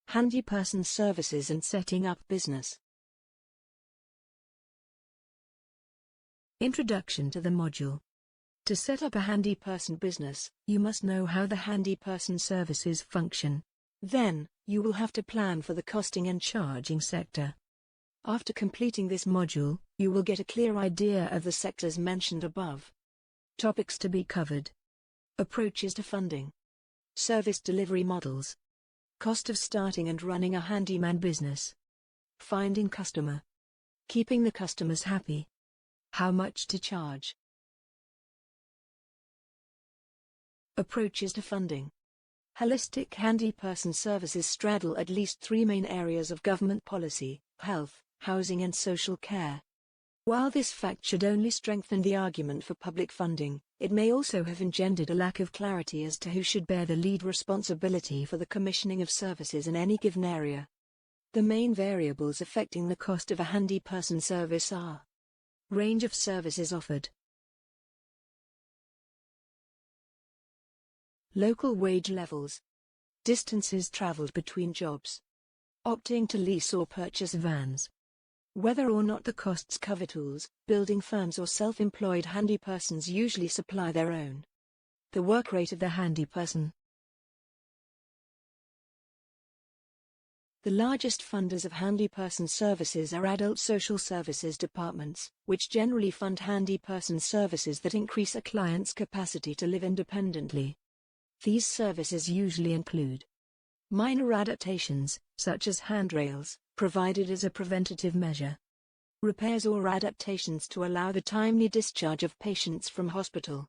Handy person services and setting up business. Introduction to the module. To set up a handy person business, you must know how the handy person services function. Then, you will have to plan for the costing and charging sector. After completing this module, you will get a clear idea of the sectors mentioned above. Topics to be covered. Approaches to funding. Service delivery models. Cost of starting and running a handyman business. Finding customer. Keeping the customers happy. How much to charge. Approaches to funding. Holistic handy person services straddle at least three main areas of government policy: health, housing and social care. While this fact should only strengthen the argument for public funding, it may also have engendered a lack of clarity as to who should bear the lead responsibility for the commissioning of services in any given area. The main variables affecting the cost of a handy person service are: range of services offered, local wage levels, distances traveled between jobs, opting to lease or purchase vans, whether or not the costs cover tools. Building firms or self-employed handy persons usually supply their own. The work rate of the handy person. The largest funders of handy person services are adult social services departments, which generally fund handy person services that increase a client's capacity to live independently. These services usually include minor adaptations, such as handrails, provided as a preventative measure, repairs or adaptations to allow the timely discharge of patients from hospital,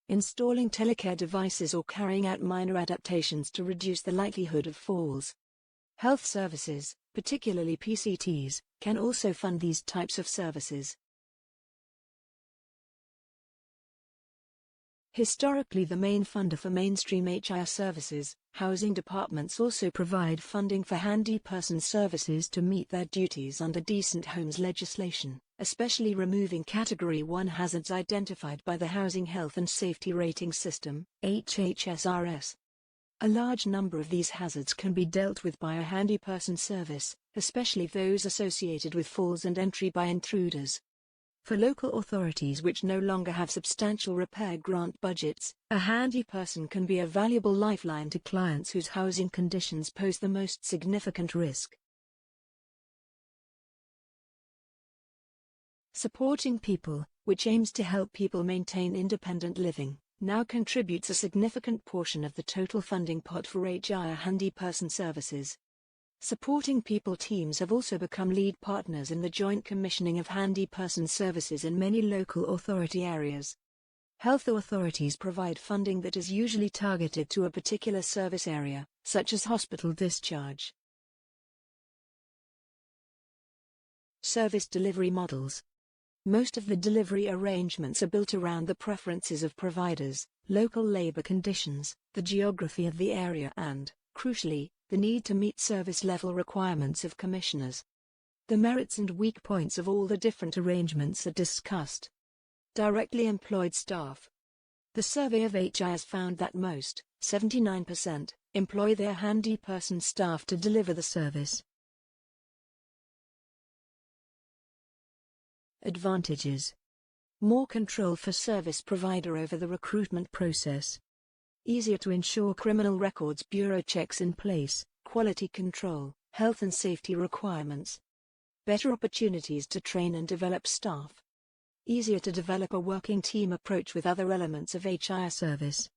installing telecare devices or carrying out minor adaptations to reduce the likelihood of falls. Health services, particularly PCTs, can also fund these types of services. Historically, the main funder for mainstream HIR services, housing departments also provide funding for handy person services to meet their duties under Decent Homes legislation, especially removing Category 1 hazards identified by the Housing Health and Safety Rating System, HHSRS. A large number of these hazards can be dealt with by a handy person service, especially those associated with falls and entry by intruders. For local authorities which no longer have substantial repair grant budgets, a handy person can be a valuable lifeline to clients whose housing conditions pose the most significant risk. Supporting People, which aims to help people maintain independent living, now contributes a significant portion of the total funding pot for HIR handy person services. Supporting People teams have also become lead partners in the joint commissioning of handy person services in many local authority areas. Health authorities provide funding that is usually targeted to a particular service area, such as hospital discharge. Service delivery models. Most of the delivery arrangements are built around the preferences of providers, local labor conditions, the geography of the area and, crucially, the need to meet service level requirements of commissioners. The merits and weak points of all the different arrangements are discussed. Directly employed staff. The survey of HIRs found that most, 79%, employ their handy person staff to deliver the service. Advantages. More control for service provider over the recruitment process. Easier to ensure criminal records bureau checks in place, quality control, health and safety requirements. Better opportunities to train and develop staff. Easier to develop a working team approach with other elements of HIR service.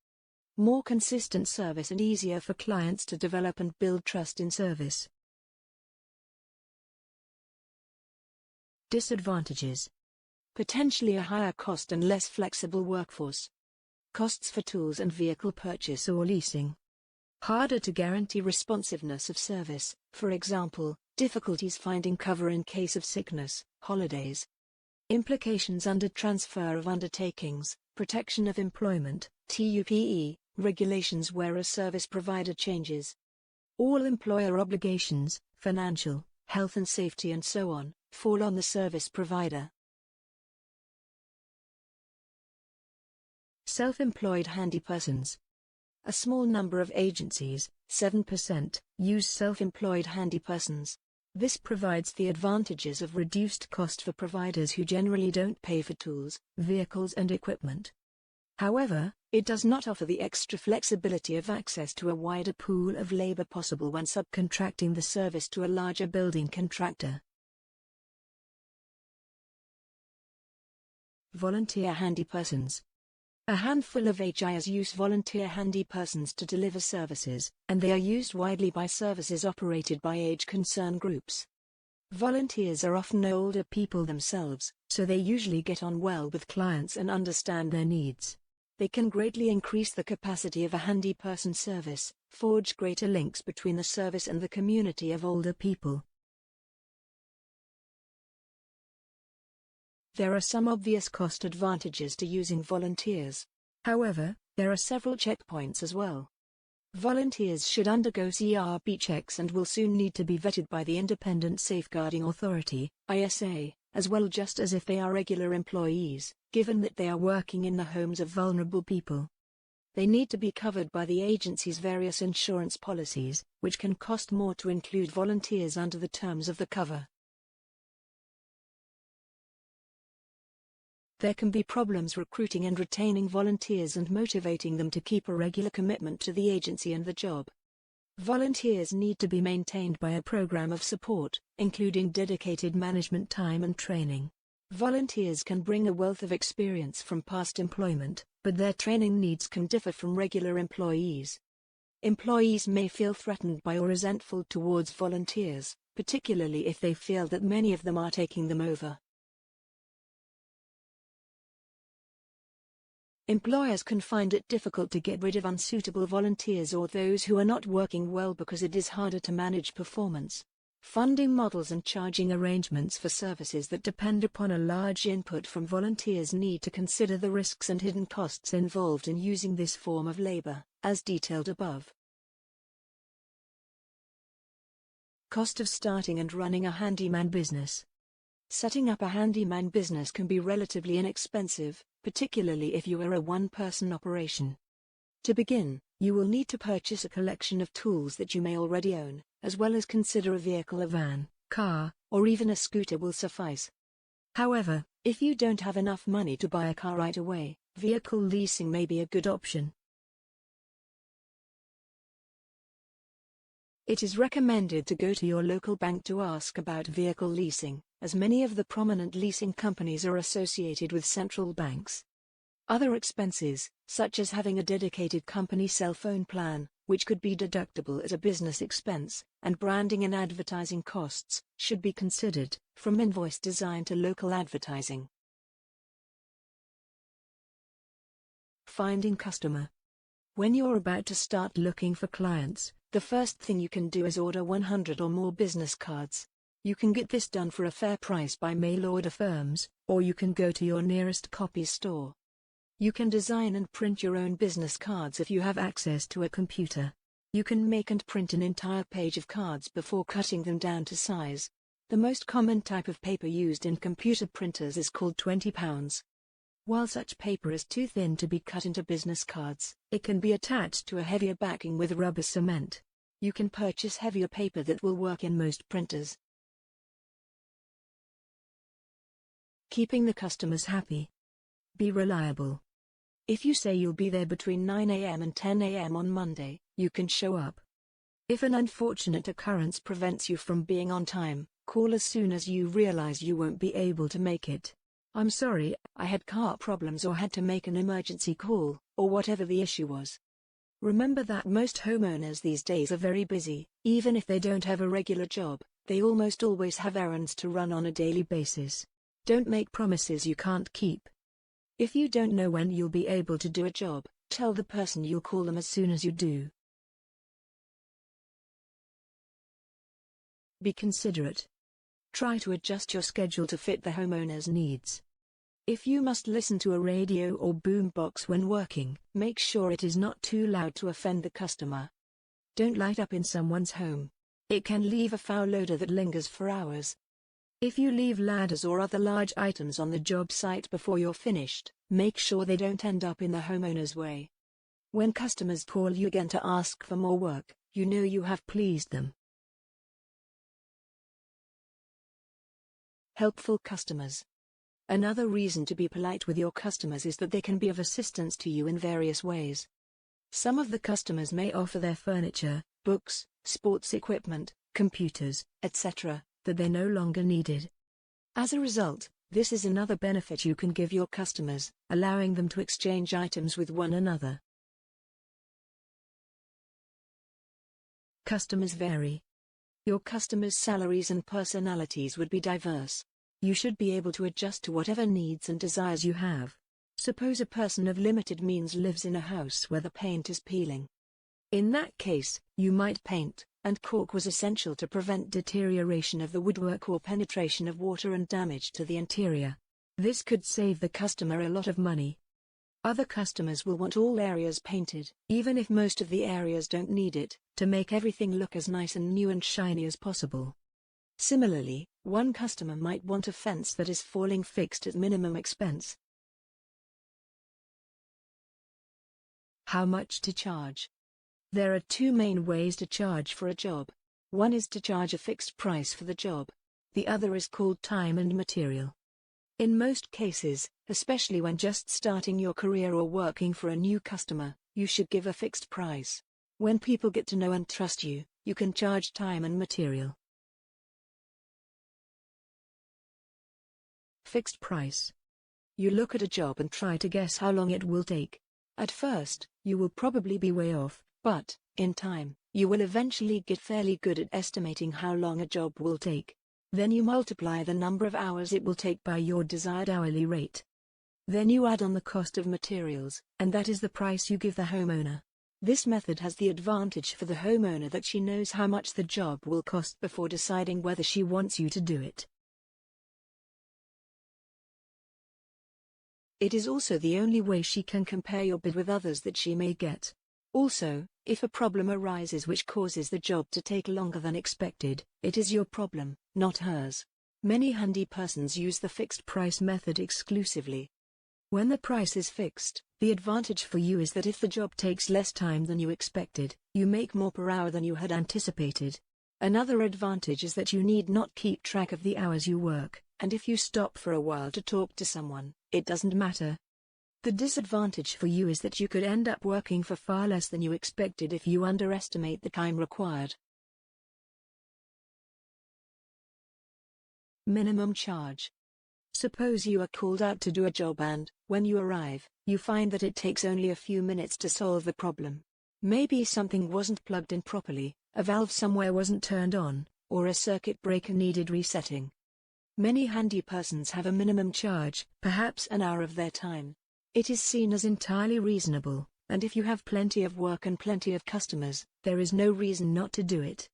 More consistent service and easier for clients to develop and build trust in service. Disadvantages. Potentially a higher cost and less flexible workforce. Costs for tools and vehicle purchase or leasing. Harder to guarantee responsiveness of service, for example, difficulties finding cover in case of sickness, holidays. Implications under transfer of undertakings, protection of employment, TUPE, regulations where a service provider changes. All employer obligations, financial, health and safety and so on, fall on the service provider. Self-employed handy persons. A small number of agencies, 7%, use self-employed handypersons. This provides the advantages of reduced cost for providers who generally don't pay for tools, vehicles and equipment. However, it does not offer the extra flexibility of access to a wider pool of labor possible when subcontracting the service to a larger building contractor. Volunteer handypersons. A handful of HIs use volunteer handypersons to deliver services, and they are used widely by services operated by age concern groups. Volunteers are often older people themselves, so they usually get on well with clients and understand their needs. They can greatly increase the capacity of a handyperson service, forge greater links between the service and the community of older people. There are some obvious cost advantages to using volunteers. However, there are several checkpoints as well. Volunteers should undergo CRB checks and will soon need to be vetted by the Independent Safeguarding Authority, ISA, as well, just as if they are regular employees, given that they are working in the homes of vulnerable people. They need to be covered by the agency's various insurance policies, which can cost more to include volunteers under the terms of the cover. There can be problems recruiting and retaining volunteers and motivating them to keep a regular commitment to the agency and the job. Volunteers need to be maintained by a program of support, including dedicated management time and training. Volunteers can bring a wealth of experience from past employment, but their training needs can differ from regular employees. Employees may feel threatened by or resentful towards volunteers, particularly if they feel that many of them are taking them over. Employers can find it difficult to get rid of unsuitable volunteers or those who are not working well because it is harder to manage performance. Funding models and charging arrangements for services that depend upon a large input from volunteers need to consider the risks and hidden costs involved in using this form of labor, as detailed above. Cost of starting and running a handyman business. Setting up a handyman business can be relatively inexpensive, particularly if you are a one-person operation. To begin, you will need to purchase a collection of tools that you may already own, as well as consider a vehicle, a van, car, or even a scooter will suffice. However, if you don't have enough money to buy a car right away, vehicle leasing may be a good option. It is recommended to go to your local bank to ask about vehicle leasing, as many of the prominent leasing companies are associated with central banks. Other expenses, such as having a dedicated company cell phone plan, which could be deductible as a business expense, and branding and advertising costs, should be considered, from invoice design to local advertising. Finding customer. When you're about to start looking for clients, the first thing you can do is order 100 or more business cards. You can get this done for a fair price by mail order firms, or you can go to your nearest copy store. You can design and print your own business cards if you have access to a computer. You can make and print an entire page of cards before cutting them down to size. The most common type of paper used in computer printers is called 20 pounds. While such paper is too thin to be cut into business cards, it can be attached to a heavier backing with rubber cement. You can purchase heavier paper that will work in most printers. Keeping the customers happy. Be reliable. If you say you'll be there between 9 a.m. and 10 a.m. on Monday, you can show up. If an unfortunate occurrence prevents you from being on time, call as soon as you realize you won't be able to make it. I'm sorry, I had car problems or had to make an emergency call, or whatever the issue was. Remember that most homeowners these days are very busy. Even if they don't have a regular job, they almost always have errands to run on a daily basis. Don't make promises you can't keep. If you don't know when you'll be able to do a job, tell the person you'll call them as soon as you do. Be considerate. Try to adjust your schedule to fit the homeowner's needs. If you must listen to a radio or boombox when working, make sure it is not too loud to offend the customer. Don't light up in someone's home. It can leave a foul odor that lingers for hours. If you leave ladders or other large items on the job site before you're finished, make sure they don't end up in the homeowner's way. When customers call you again to ask for more work, you know you have pleased them. Helpful customers. Another reason to be polite with your customers is that they can be of assistance to you in various ways. Some of the customers may offer their furniture, books, sports equipment, computers, etc., that they no longer needed. As a result, this is another benefit you can give your customers, allowing them to exchange items with one another. Customers vary. Your customers' salaries and personalities would be diverse. You should be able to adjust to whatever needs and desires you have. Suppose a person of limited means lives in a house where the paint is peeling. In that case, you might paint, and caulk was essential to prevent deterioration of the woodwork or penetration of water and damage to the interior. This could save the customer a lot of money. Other customers will want all areas painted, even if most of the areas don't need it, to make everything look as nice and new and shiny as possible. Similarly, one customer might want a fence that is falling fixed at minimum expense. How much to charge? There are two main ways to charge for a job. One is to charge a fixed price for the job. The other is called time and material. In most cases, especially when just starting your career or working for a new customer, you should give a fixed price. When people get to know and trust you, you can charge time and material. Fixed price. You look at a job and try to guess how long it will take. At first, you will probably be way off, but, in time, you will eventually get fairly good at estimating how long a job will take. Then you multiply the number of hours it will take by your desired hourly rate. Then you add on the cost of materials, and that is the price you give the homeowner. This method has the advantage for the homeowner that she knows how much the job will cost before deciding whether she wants you to do it. It is also the only way she can compare your bid with others that she may get. Also, if a problem arises which causes the job to take longer than expected, it is your problem, not hers. Many handy persons use the fixed price method exclusively. When the price is fixed, the advantage for you is that if the job takes less time than you expected, you make more per hour than you had anticipated. Another advantage is that you need not keep track of the hours you work, and if you stop for a while to talk to someone, it doesn't matter. The disadvantage for you is that you could end up working for far less than you expected if you underestimate the time required. Minimum charge. Suppose you are called out to do a job and, when you arrive, you find that it takes only a few minutes to solve the problem. Maybe something wasn't plugged in properly, a valve somewhere wasn't turned on, or a circuit breaker needed resetting. Many handy persons have a minimum charge, perhaps an hour of their time. It is seen as entirely reasonable, and if you have plenty of work and plenty of customers, there is no reason not to do it.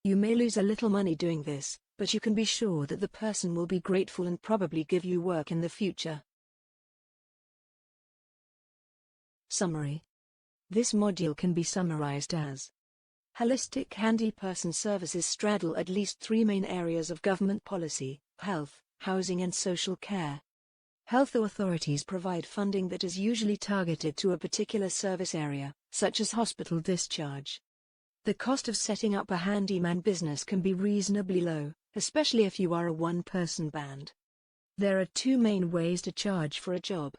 You may lose a little money doing this, but you can be sure that the person will be grateful and probably give you work in the future. Summary. This module can be summarized as: holistic handy person services straddle at least three main areas of government policy: health, housing and social care. Health authorities provide funding that is usually targeted to a particular service area, such as hospital discharge. The cost of setting up a handyman business can be reasonably low, especially if you are a one-person band. There are two main ways to charge for a job.